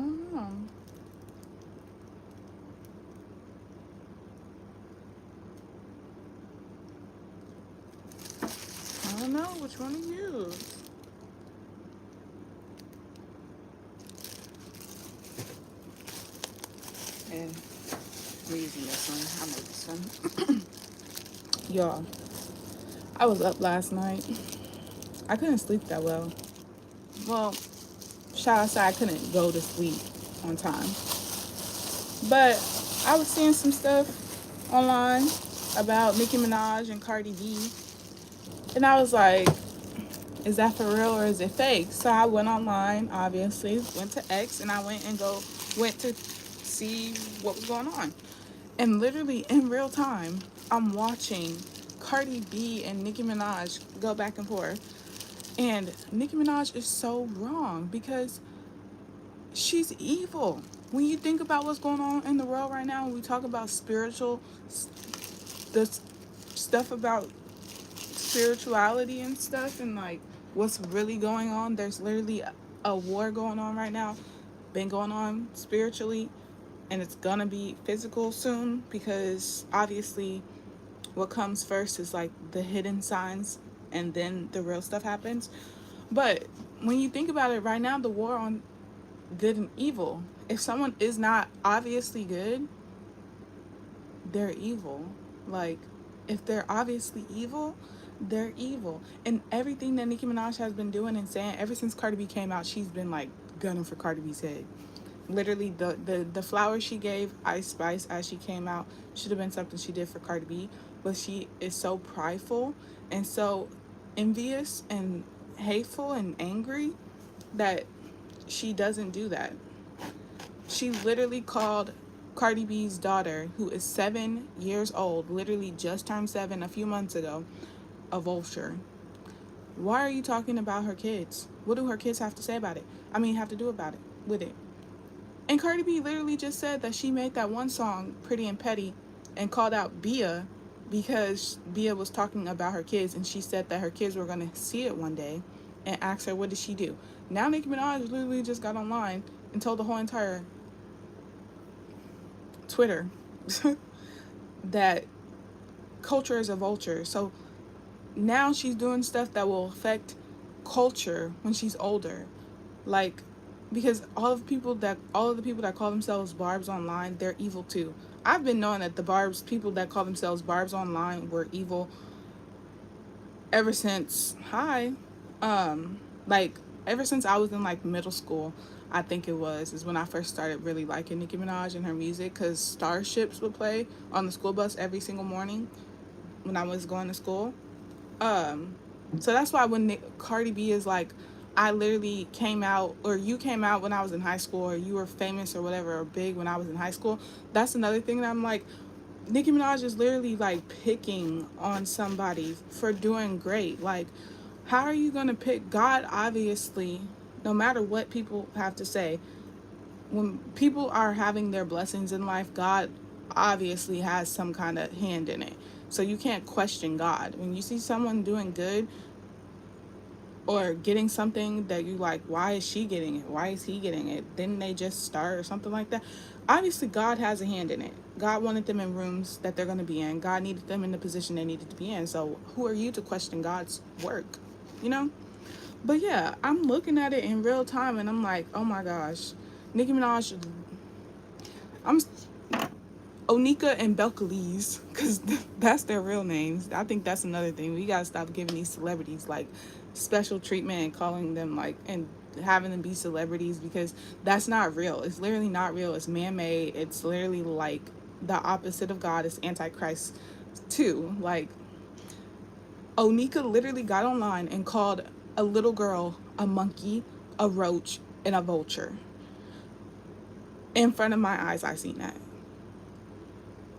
don't know. I don't know which one to use. And we're using this one. I made this one. Y'all, I was up last night. I couldn't sleep that well. Well, shall I say I couldn't go to sleep on time. But I was seeing some stuff online about Nicki Minaj and Cardi B. And I was like, is that for real or is it fake? So I went online, obviously, went to X, and I went to see what was going on. And literally in real time, I'm watching Cardi B and Nicki Minaj go back and forth. And Nicki Minaj is so wrong because she's evil. When you think about what's going on in the world right now, when we talk about the stuff about spirituality and stuff, and like what's really going on, there's literally a war going on right now, been going on spiritually, and it's gonna be physical soon because obviously what comes first is like the hidden signs and then the real stuff happens. But when you think about it right now, the war on good and evil, if someone is not obviously good, they're evil. Like, if they're obviously evil, they're evil. And everything that Nicki Minaj has been doing and saying ever since Cardi B came out, she's been like gunning for Cardi B's head. Literally, the flowers she gave Ice Spice as she came out should have been something she did for Cardi B. But she is so prideful and so envious and hateful and angry that she doesn't do that. She literally called Cardi B's daughter, who is 7 years old, literally just turned 7 a few months ago, a vulture. Why are you talking about her kids? What do her kids have to say about it? I mean, have to do about it, with it. And Cardi B literally just said that she made that one song, Pretty and Petty, and called out Bia because Bia was talking about her kids, and she said that her kids were going to see it one day and asked her, what did she do? Now Nicki Minaj literally just got online and told the whole entire Twitter that culture is a vulture. So now she's doing stuff that will affect culture when she's older. Like, because all of the people that call themselves barbs online, they're evil too. I've been knowing that the people that call themselves barbs online were evil ever since like ever since I was in like middle school. I think it was is when I first started really liking Nicki Minaj and her music because Starships would play on the school bus every single morning when I was going to school. Um, so that's why when Cardi B is like, I literally came out, or you came out when I was in high school, or you were famous or whatever, or big when I was in high school. That's another thing that I'm like, Nicki Minaj is literally like picking on somebody for doing great. Like, how are you gonna pick God? Obviously, no matter what people have to say, when people are having their blessings in life, God obviously has some kind of hand in it. So you can't question God. When you see someone doing good or getting something that you like, why is she getting it? Why is he getting it? Didn't they just start or something like that? Obviously, God has a hand in it. God wanted them in rooms that they're going to be in. God needed them in the position they needed to be in. So who are you to question God's work? You know? But yeah, I'm looking at it in real time and I'm like, oh my gosh. Nicki Minaj, I'm Onika and Belcalis, because that's their real names. I think that's another thing. We gotta stop giving these celebrities like special treatment and calling them like and having them be celebrities because that's not real. It's literally not real. It's man made. It's literally like the opposite of God. It's Antichrist too. Like Onika literally got online and called a little girl a monkey, a roach, and a vulture. In front of my eyes, I seen that.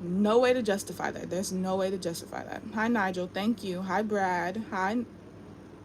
No way to justify that. There's no way to justify that. Hi Nigel, thank you. Hi Brad. Hi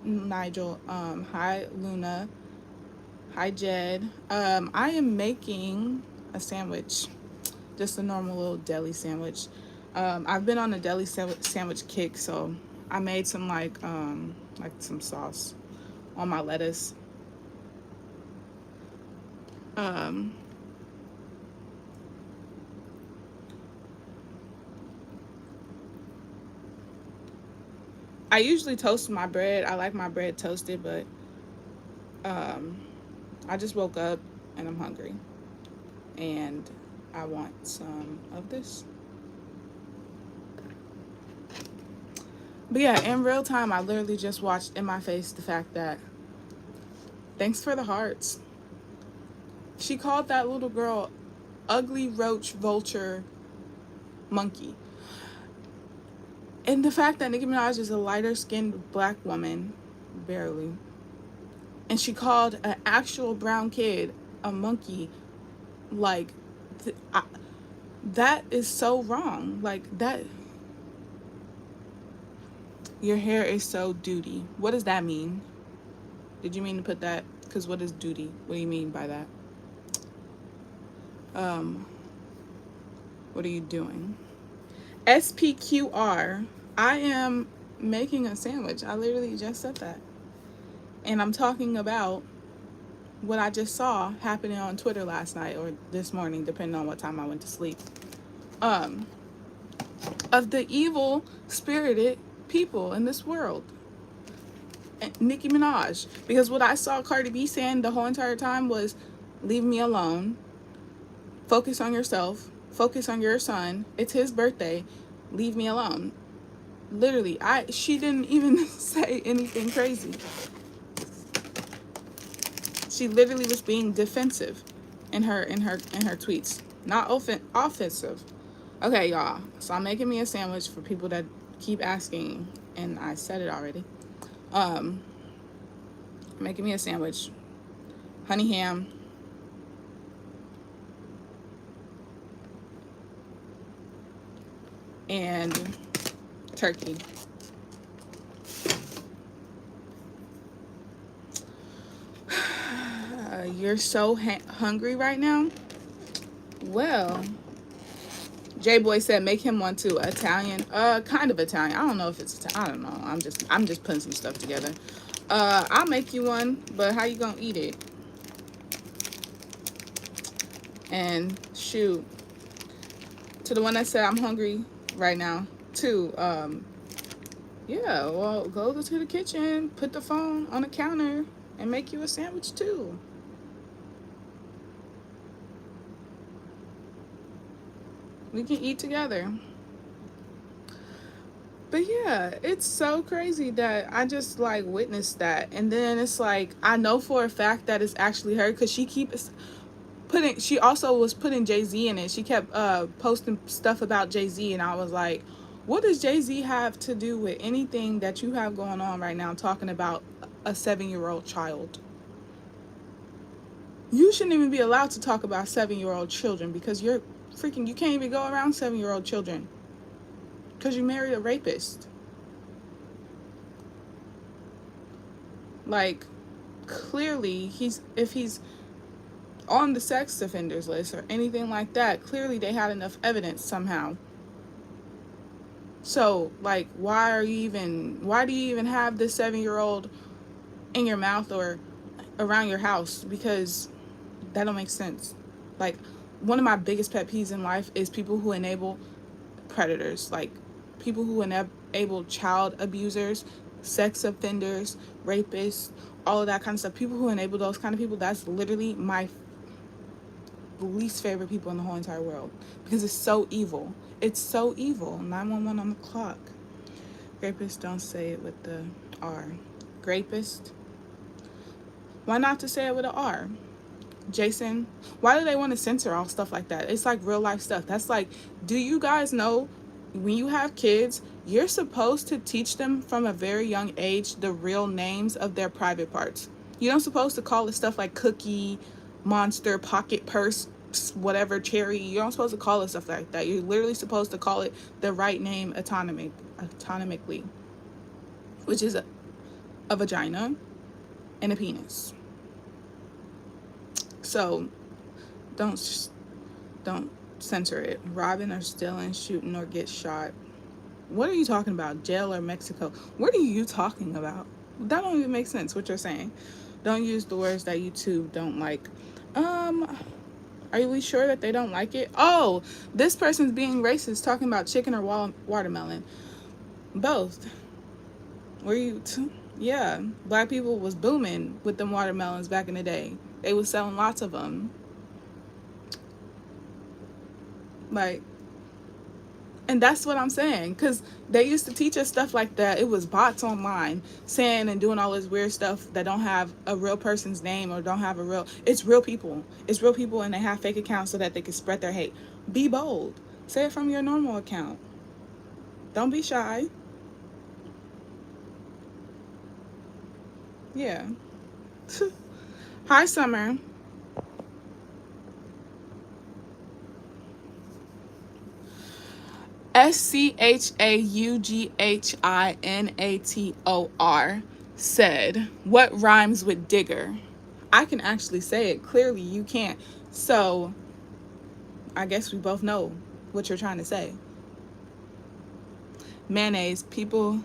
Nigel. Hi Luna. Hi Jed. I am making a sandwich, just a normal little deli sandwich. I've been on a deli sandwich kick, so I made some like some sauce on my lettuce. Um, I usually toast my bread. I like my bread toasted, but um, I just woke up and I'm hungry. And I want some of this. But yeah, in real time, I literally just watched in my face the fact that thanks for the hearts. She called that little girl ugly roach vulture monkey. And the fact that Nicki Minaj is a lighter skinned black woman, barely, and she called an actual brown kid a monkey, like, that is so wrong. Like, that. Your hair is so duty. What does that mean? Did you mean to put that? Because what is duty? What do you mean by that? Um, what are you doing? SPQR. I am making a sandwich. I literally just said that. And I'm talking about what I just saw happening on Twitter last night or this morning, depending on what time I went to sleep. Um, of the evil spirited people in this world. Nicki Minaj. Because what I saw Cardi B saying the whole entire time was, leave me alone. Focus on yourself. Focus on your son. It's his birthday. Leave me alone. Literally, she didn't even say anything crazy. She literally was being defensive in her tweets, not offensive. Okay, y'all. So I'm making me a sandwich for people that keep asking, and I said it already. Making me a sandwich. Honey ham. And turkey. You're so hungry right now? Well, J-Boy said make him one too. Italian. Kind of Italian. I don't know if it's I don't know. I'm just putting some stuff together. I'll make you one, but how you gonna eat it? And shoot. To the one that said I'm hungry right now too. Yeah, well, go to the kitchen, put the phone on the counter, and make you a sandwich too. We can eat together. But yeah, it's so crazy that I just like witnessed that. And then it's like, I know for a fact that it's actually her because she also was putting Jay-Z in it. She kept posting stuff about Jay-Z, and I was like, what does Jay-Z have to do with anything that you have going on right now talking about a 7-year-old child? You shouldn't even be allowed to talk about 7-year-old children because you can't even go around 7-year-old children because you married a rapist. Like, clearly, if he's on the sex offenders list or anything like that, clearly they had enough evidence somehow. So, like, why do you even have this 7-year-old in your mouth or around your house? Because that don't make sense. Like, one of my biggest pet peeves in life is people who enable predators, like people who enable child abusers, sex offenders, rapists, all of that kind of stuff. People who enable those kind of people, that's literally my least favorite people in the whole entire world because it's so evil. It's so evil. 911 on the clock. Rapist, don't say it with the R. Grapist. Why not to say it with an R? Jason, why do they want to censor all stuff like that? It's like real life stuff. That's like, do you guys know when you have kids, you're supposed to teach them from a very young age the real names of their private parts. You're not supposed to call it stuff like cookie, monster, pocket purse, whatever, cherry. You're not supposed to call it stuff like that. You're literally supposed to call it the right name autonomically, which is a vagina and a penis. So don't censor it. Robbing or stealing, shooting or get shot. What are you talking about? Jail or Mexico? What are you talking about? That don't even make sense what you're saying. Don't use the words that you two don't like. Are you really sure that they don't like it? Oh, this person's being racist, talking about chicken or watermelon. Both. Were you? Yeah, black people was booming with them watermelons back in the day. They was selling lots of them. Like, and that's what I'm saying, because they used to teach us stuff like that. It was bots online saying and doing all this weird stuff that don't have a real person's name or don't have a real. It's real people. It's real people, and they have fake accounts so that they can spread their hate. Be bold. Say it from your normal account. Don't be shy. Yeah. Hi, Summer. SCHAUGHINATOR said, "What rhymes with digger?" I can actually say it clearly. You can't. So I guess we both know what you're trying to say. Mayonnaise. People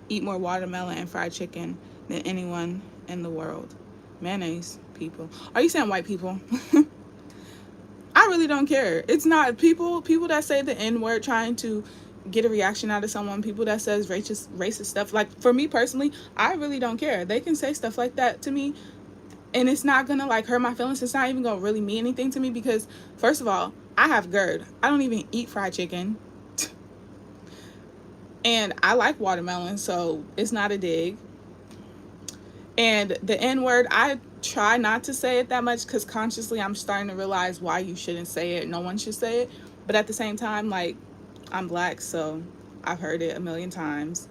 eat more watermelon and fried chicken than anyone in the world. Mayonnaise. People. Are you saying white people? I really don't care. It's not people that say the N word trying to get a reaction out of someone, people that says racist stuff. Like, for me personally, I really don't care. They can say stuff like that to me, and it's not gonna like hurt my feelings. It's not even gonna really mean anything to me, because first of all, I have GERD. I don't even eat fried chicken. And I like watermelon, so it's not a dig. And the N word, I try not to say it that much, because consciously I'm starting to realize why you shouldn't say it. No one should say it. But at the same time, like, I'm black, so I've heard it a million times.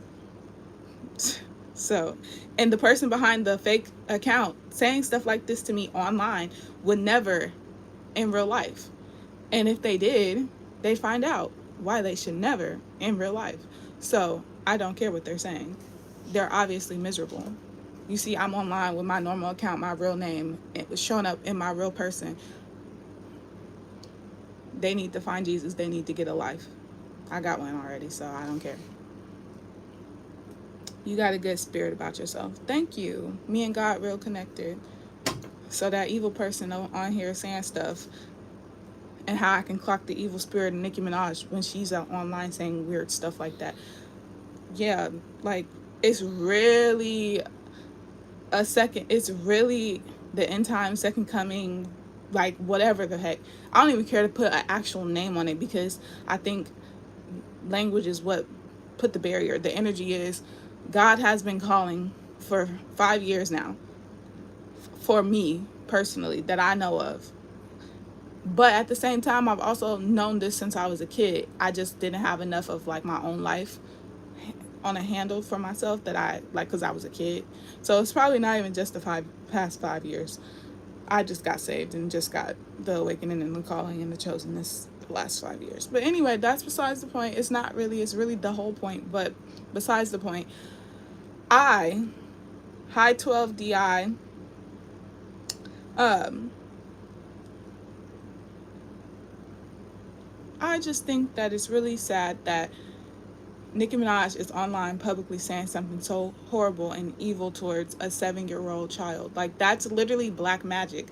So, and the person behind the fake account saying stuff like this to me online would never in real life. And if they did, they'd find out why they should never in real life. So I don't care what they're saying. They're obviously miserable. You see, I'm online with my normal account, my real name. It was showing up in my real person. They need to find Jesus. They need to get a life. I got one already, so I don't care. You got a good spirit about yourself. Thank you. Me and God real connected. So that evil person on here saying stuff, and how I can clock the evil spirit of Nicki Minaj when she's out online saying weird stuff like that. Yeah, like, it's really it's really the end time, second coming, like, whatever the heck. I don't even care to put an actual name on it, because I think language is what put the barrier. The energy is, God has been calling for 5 years now, for me personally, that I know of. But at the same time, I've also known this since I was a kid. I just didn't have enough of, like, my own life on a handle for myself, that I, like, because I was a kid. So it's probably not even just the past 5 years. I just got saved and just got the awakening and the calling and the chosen this the last 5 years. But anyway, that's besides the point. It's not really, it's really the whole point, but besides the point. High 12 DI, I just think that it's really sad that Nicki Minaj is online publicly saying something so horrible and evil towards a 7-year-old child. Like, that's literally black magic.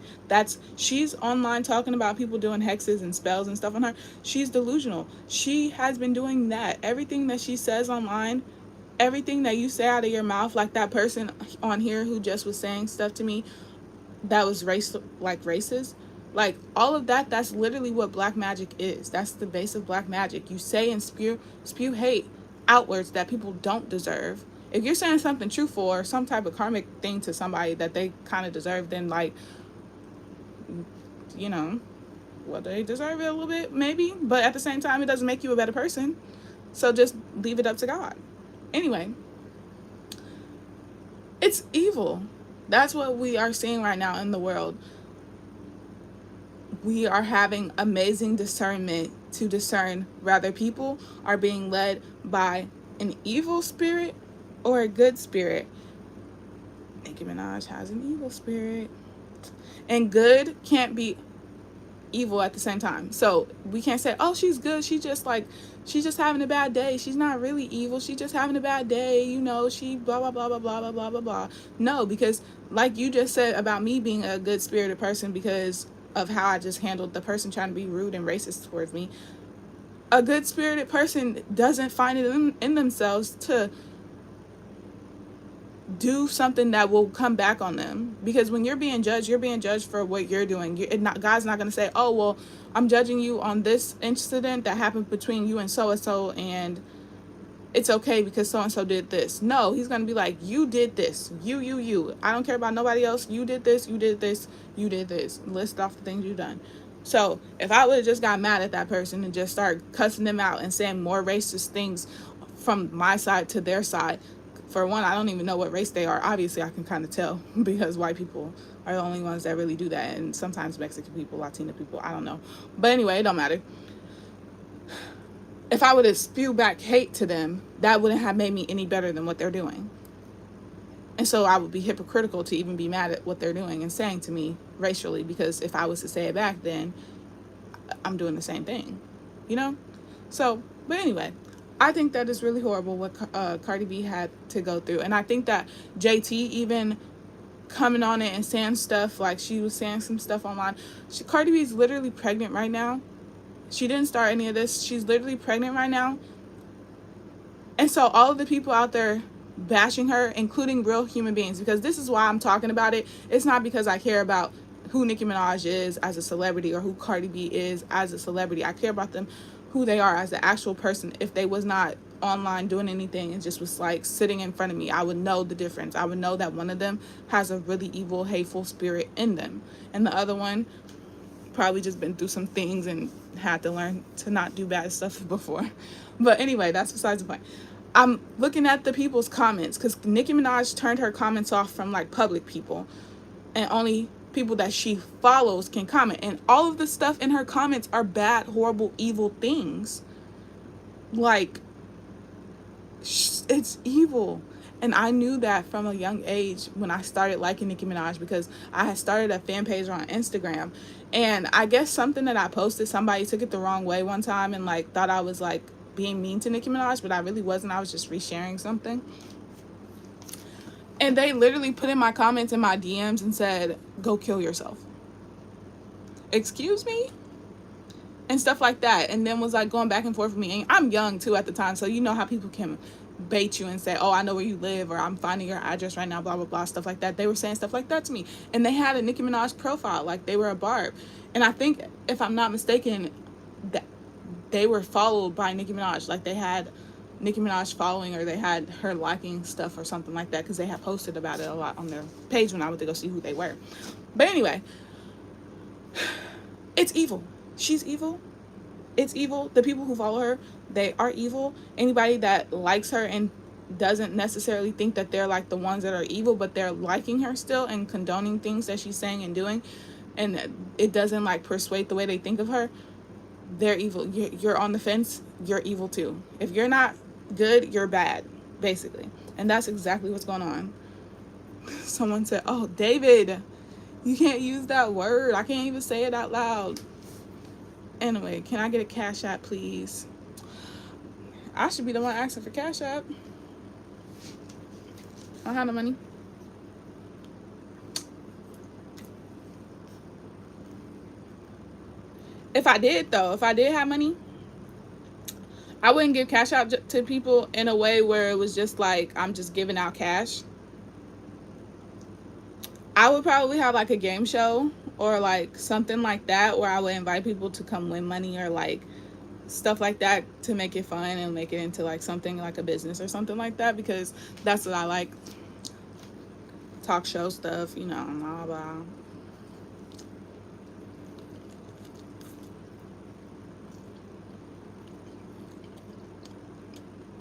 She's online talking about people doing hexes and spells and stuff on her. She's delusional. She has been doing that. Everything that she says online, everything that you say out of your mouth, like that person on here who just was saying stuff to me that was racist, like, all of that, that's literally what black magic is. That's the base of black magic. You say and spew hate outwards that people don't deserve. If you're saying something truthful or some type of karmic thing to somebody that they kind of deserve, then, like, you know, well, they deserve it a little bit, maybe, but at the same time, it doesn't make you a better person. So just leave it up to God. Anyway, it's evil. That's what we are seeing right now in the world. We are having amazing discernment to discern whether people are being led by an evil spirit or a good spirit. Nicki Minaj has an evil spirit, and good can't be evil at the same time. So we can't say, oh, she's good, she just, like, she's just having a bad day. She's not really evil. She's just having a bad day. You know, she blah, blah, blah, blah, blah, blah, blah, blah, blah. No, because like you just said about me being a good spirited person because of how I just handled the person trying to be rude and racist towards me. A good spirited person doesn't find it in themselves to do something that will come back on them, because when you're being judged for what you're doing. God's not going to say, oh well, I'm judging you on this incident that happened between you and so and it's okay because so and so did this. No, he's going to be like, you did this, you, I don't care about nobody else. You did this, you did this, you did this. List off the things you've done. So if I would have just got mad at that person and just start cussing them out and saying more racist things from my side to their side, for one, I don't even know what race they are. Obviously, I can kind of tell because white people are the only ones that really do that. And sometimes Mexican people, Latina people, I don't know. But anyway, it don't matter. If I would have spewed back hate to them, that wouldn't have made me any better than what they're doing. And so I would be hypocritical to even be mad at what they're doing and saying to me racially, because if I was to say it back, then I'm doing the same thing, you know? So, but anyway, I think that is really horrible what Cardi B had to go through. And I think that JT even coming on it and saying stuff, like she was saying some stuff online. Cardi B is literally pregnant right now. She didn't start any of this. She's literally pregnant right now. And so all of the people out there bashing her, including real human beings, because this is why I'm talking about it. It's not because I care about who Nicki Minaj is as a celebrity or who Cardi B is as a celebrity. I care about them, who they are as the actual person. If they was not online doing anything and just was like sitting in front of me, I would know the difference. I would know that one of them has a really evil, hateful spirit in them, and the other one probably just been through some things and had to learn to not do bad stuff before. But anyway, that's besides the point. I'm looking at the people's comments because Nicki Minaj turned her comments off from like public people, and only people that she follows can comment. And all of the stuff in her comments are bad, horrible, evil things. Like, it's evil. And I knew that from a young age when I started liking Nicki Minaj, because I had started a fan page on Instagram. And I guess something that I posted, somebody took it the wrong way one time and like thought I was like being mean to Nicki Minaj, but I really wasn't. I was just resharing something. And they literally put in my comments in my DMs and said, go kill yourself. Excuse me? And stuff like that. And then was like going back and forth with me. And I'm young too at the time, so you know how people can bait you and say, oh, I know where you live, or I'm finding your address right now, blah, blah, blah, stuff like that. They were saying stuff like that to me. And they had a Nicki Minaj profile, like they were a barb. And I think, if I'm not mistaken, that they were followed by Nicki Minaj. Like they had Nicki Minaj following, or they had her liking stuff or something like that, because they had posted about it a lot on their page when I went to go see who they were. But anyway, it's evil. She's evil. It's evil. The people who follow her, they are evil. Anybody that likes her and doesn't necessarily think that they're like the ones that are evil, but they're liking her still and condoning things that she's saying and doing, and it doesn't like persuade the way they think of her, they're evil. You're on the fence, you're evil too. If you're not good, you're bad, basically. And that's exactly what's going on. Someone said, oh, David, you can't use that word. I can't even say it out loud. Anyway, can I get a Cash App, please? I should be the one asking for Cash App. I don't have no money. If I did have money, I wouldn't give Cash App to people in a way where it was just like I'm just giving out cash. I would probably have like a game show or like something like that, where I would invite people to come win money or like stuff like that, to make it fun and make it into like something like a business or something like that, because that's what I like. Talk show stuff, you know, blah, blah.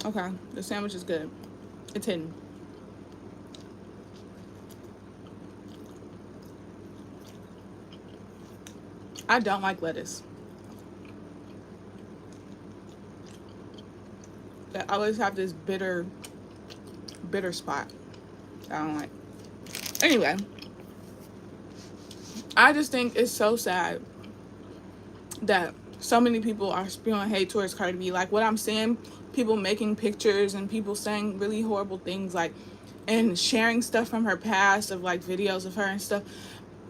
Okay, the sandwich is good. It's hidden. I don't like lettuce. I always have this bitter spot I don't like. Anyway, I just think it's so sad that so many people are spewing hate towards Cardi B. Like what I'm seeing, people making pictures and people saying really horrible things, like, and sharing stuff from her past of like videos of her and stuff.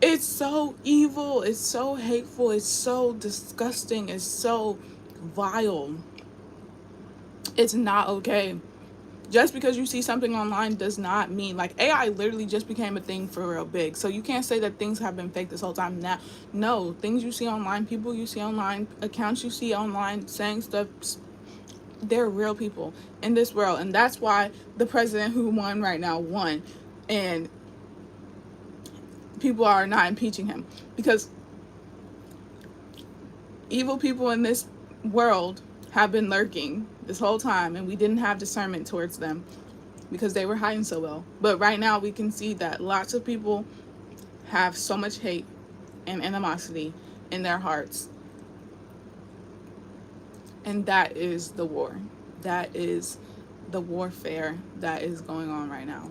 It's so evil. It's so hateful. It's so disgusting. It's so vile. It's not okay. Just because you see something online does not mean, like, AI literally just became a thing for real big. So you can't say that things have been fake this whole time. Now, no, things you see online, people you see online, accounts you see online saying stuff, they're real people in this world. And that's why the president who won right now won. And people are not impeaching him, because evil people in this world have been lurking this whole time, and we didn't have discernment towards them because they were hiding so well. But right now we can see that lots of people have so much hate and animosity in their hearts. And that is the war. That is the warfare that is going on right now.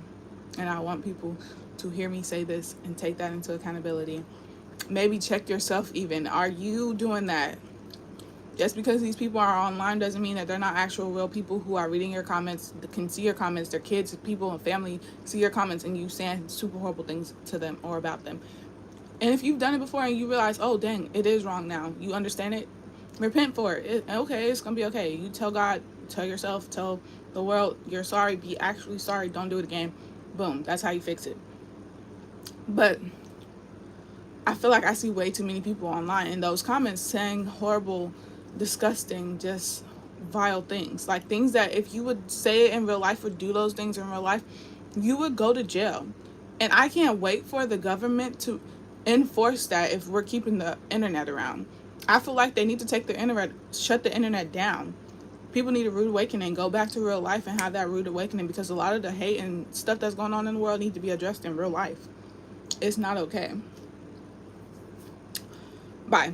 And I want people to hear me say this and take that into accountability. Maybe check yourself even. Are you doing that? Just because these people are online doesn't mean that they're not actual real people who are reading your comments, can see your comments, their kids, people, and family see your comments, and you saying super horrible things to them or about them. And if you've done it before and you realize, oh dang, it is wrong now, you understand it, repent for it. Okay, it's gonna be okay. You tell God, tell yourself, tell the world you're sorry, be actually sorry, don't do it again. Boom, that's how you fix it. But I feel like I see way too many people online in those comments saying horrible, disgusting, just vile things. Like things that if you would say it in real life or do those things in real life, you would go to jail. And I can't wait for the government to enforce that if we're keeping the internet around. I feel like they need to take the internet, shut the internet down. People need a rude awakening, go back to real life and have that rude awakening, because a lot of the hate and stuff that's going on in the world need to be addressed in real life. It's not okay. Bye.